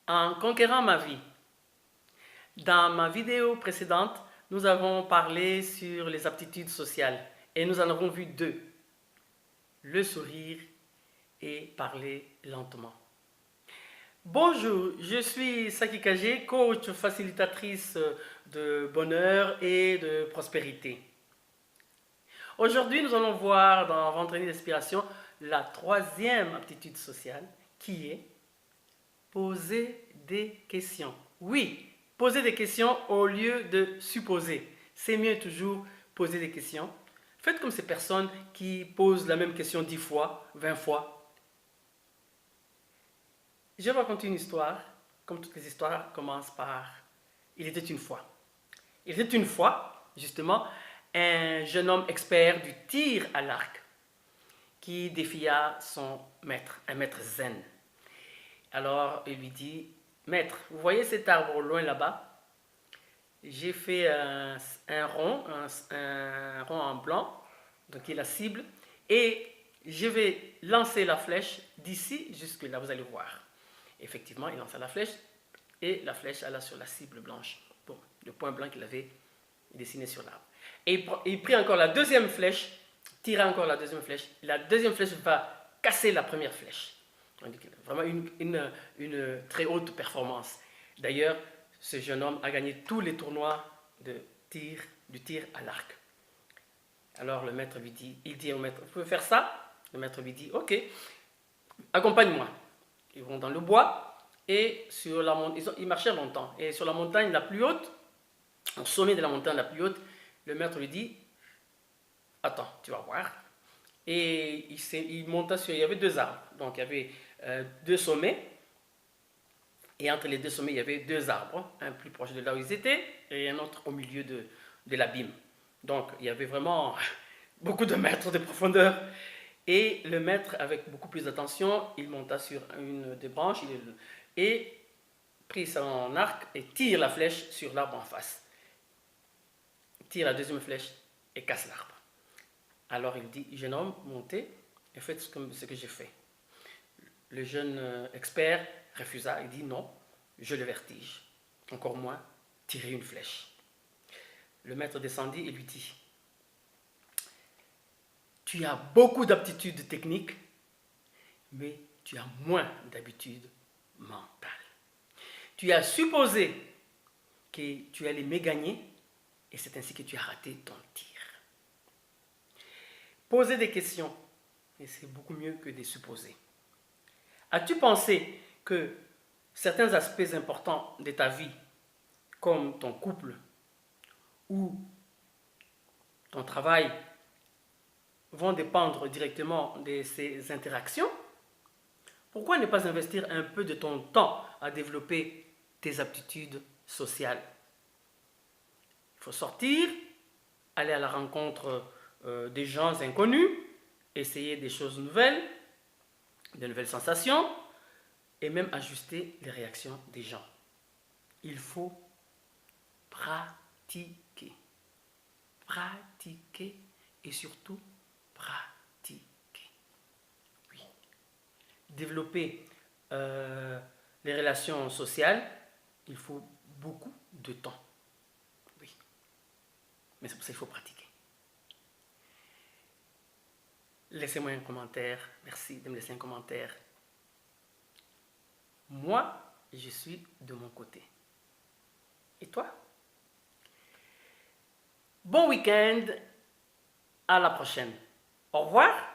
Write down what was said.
En conquérant ma vie. Dans ma vidéo précédente, nous avons parlé sur les aptitudes sociales et nous en avons vu deux. Le sourire et parler lentement. Bonjour, je suis Saki Kage, coach facilitatrice de bonheur et de prospérité. Aujourd'hui, nous allons voir dans Vendredi d'inspiration la troisième aptitude sociale qui est poser des questions. Oui, poser des questions au lieu de supposer. C'est mieux toujours poser des questions. Faites comme ces personnes qui posent la même question 10 fois, 20 fois. Je vais raconter une histoire, comme toutes les histoires commencent par « Il était une fois ». Il était une fois, justement, un jeune homme expert du tir à l'arc qui défia son maître, un maître zen. Alors, il lui dit, « Maître, vous voyez cet arbre au loin là-bas? J'ai fait un rond en blanc, donc qui est la cible, et je vais lancer la flèche d'ici jusque là, vous allez voir. » Effectivement, il lança la flèche, et la flèche alla sur la cible blanche. Bon, le point blanc qu'il avait dessiné sur l'arbre. Et il prit encore la deuxième flèche, tira encore la deuxième flèche. La deuxième flèche va casser la première flèche. Vraiment une très haute performance. D'ailleurs, ce jeune homme a gagné tous les tournois du tir à l'arc. Alors le maître lui dit, il dit au maître, vous pouvez faire ça? Le maître lui dit, ok, accompagne-moi. Ils vont dans le bois et sur la montagne, ils marchaient longtemps. Et sur la montagne la plus haute, au sommet de la montagne la plus haute, le maître lui dit, attends, tu vas voir. Et il monta sur, il y avait deux arbres, donc il y avait deux sommets, et entre les deux sommets, il y avait deux arbres, un plus proche de là où ils étaient, et un autre au milieu de l'abîme. Donc il y avait vraiment beaucoup de mètres de profondeur. Et le maître, avec beaucoup plus d'attention, il monta sur une des branches et prit son arc et tire la flèche sur l'arbre en face. Tire la deuxième flèche et casse l'arbre. Alors il dit, jeune homme, montez et faites ce que j'ai fait. Le jeune expert refusa, il dit, non, je le vertige. Encore moins, tirer une flèche. Le maître descendit et lui dit, tu as beaucoup d'aptitudes techniques, mais tu as moins d'habitudes mentales. Tu as supposé que tu allais me gagner et c'est ainsi que tu as raté ton tir. Poser des questions, et c'est beaucoup mieux que de supposer. As-tu pensé que certains aspects importants de ta vie, comme ton couple ou ton travail, vont dépendre directement de ces interactions? Pourquoi ne pas investir un peu de ton temps à développer tes aptitudes sociales? Il faut sortir, aller à la rencontre des gens inconnus, essayer des choses nouvelles, de nouvelles sensations, et même ajuster les réactions des gens. Il faut pratiquer. Pratiquer et surtout pratiquer. Oui. Développer les relations sociales, il faut beaucoup de temps. Oui. Mais c'est pour ça qu'il faut pratiquer. Laissez-moi un commentaire. Merci de me laisser un commentaire. Moi, je suis de mon côté. Et toi? Bon week-end. À la prochaine. Au revoir.